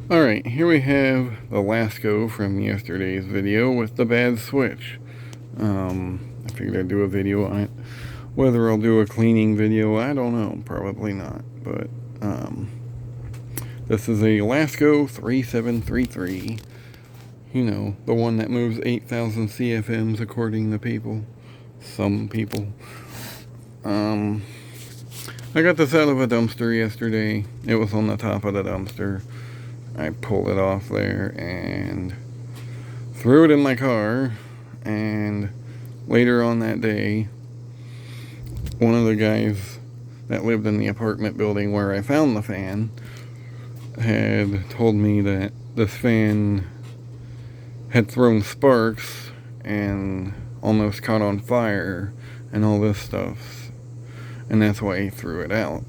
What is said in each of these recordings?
Alright, here we have the Lasko from yesterday's video with the bad switch. I figured I'd do a video on it. Whether I'll do a cleaning video, I don't know. Probably not. But, this is a Lasko 3733. You know, the one that moves 8,000 CFMs according to people. Some people. I got this out of a dumpster yesterday. It was on the top of the dumpster. I pulled it off there and threw it in my car, and later on that day, one of the guys that lived in the apartment building where I found the fan had told me that this fan had thrown sparks and almost caught on fire and all this stuff, and that's why he threw it out.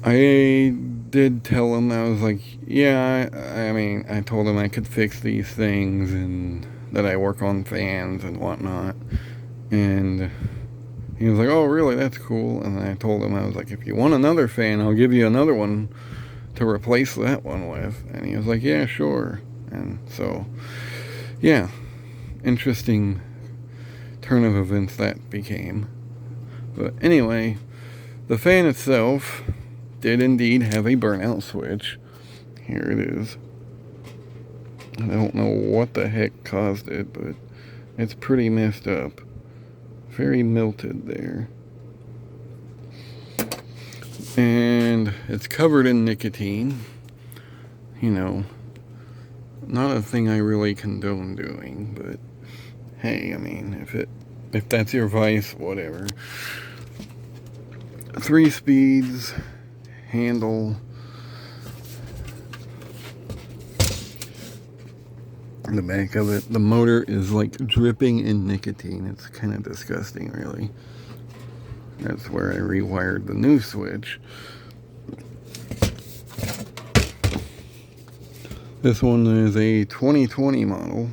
I did tell him, I was like, yeah, I told him I could fix these things and that I work on fans and whatnot. And he was like, oh, really? That's cool. And I told him, I was like, if you want another fan, I'll give you another one to replace that one with. And he was like, yeah, sure. And so, yeah, interesting turn of events that became. But anyway, the fan itself did indeed have a burnout switch. Here it is. I don't know what the heck caused it, but it's pretty messed up. Very melted there. And it's covered in nicotine. You know, not a thing I really condone doing, but hey, I mean, if that's your vice, whatever. 3 speeds. Handle. The back of it, the motor is like dripping in nicotine. It's kind of disgusting, really. That's where I rewired the new switch. This one is a 2020 model,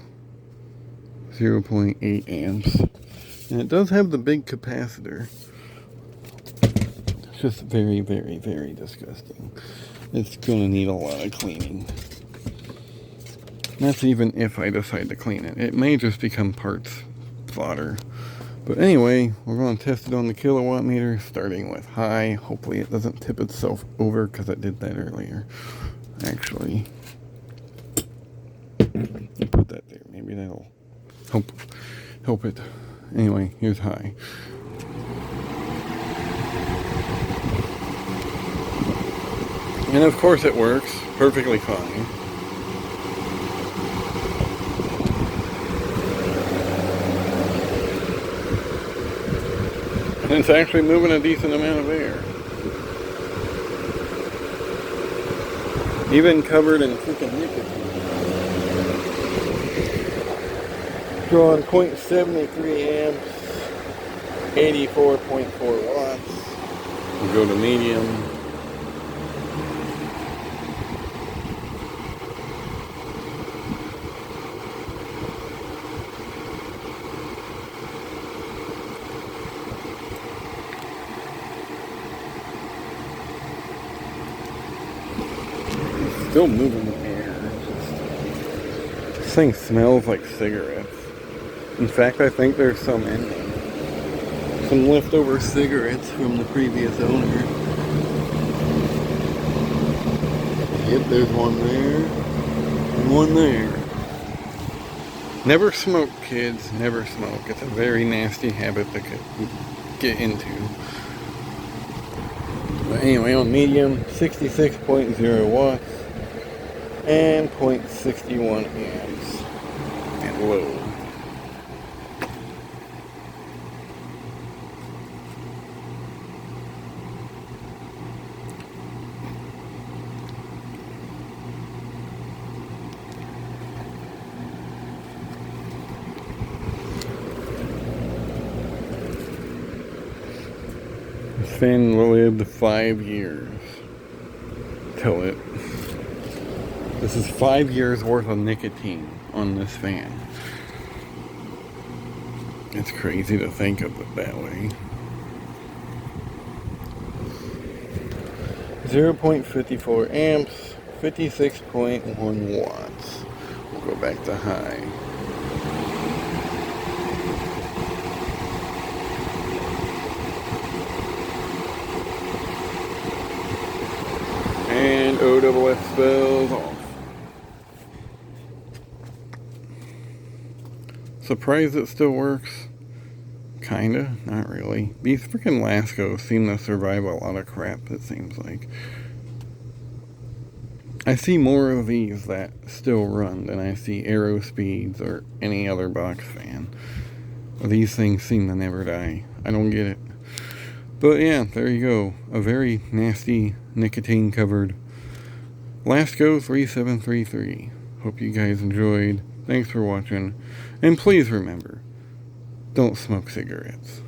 0.8 amps, and it does have the big capacitor. Just very, very, very disgusting. It's gonna need a lot of cleaning. That's even if I decide to clean it. It may just become parts fodder. But anyway, we're going to test it on the kilowatt meter, starting with high. Hopefully it doesn't tip itself over, because it did that earlier. Actually, I'll put that there. Maybe that'll help it. Anyway, here's high. And of course it works perfectly fine. And it's actually moving a decent amount of air. Even covered in freaking nicotine. Drawing 0.73 amps, 84.4 watts. We'll go to medium. Still moving the air. This thing smells like cigarettes. In fact, I think there's some in there. Some leftover cigarettes from the previous owner. Yep, there's one there. And one there. Never smoke, kids. Never smoke. It's a very nasty habit to get into. But anyway, on medium, 66.0 watts. And 0.61 amps and low. This fan lived 5 years till it. This is 5 years worth of nicotine on this fan. It's crazy to think of it that way. 0.54 amps, 56.1 watts. We'll go back to high. And OWS spells off. Surprised it still works? Kinda, not really. These freaking Laskos seem to survive a lot of crap, it seems like. I see more of these that still run than I see Aero Speeds or any other box fan. These things seem to never die. I don't get it. But yeah, there you go. A very nasty nicotine covered Lasko 3733. Hope you guys enjoyed. Thanks for watching. And please remember, don't smoke cigarettes.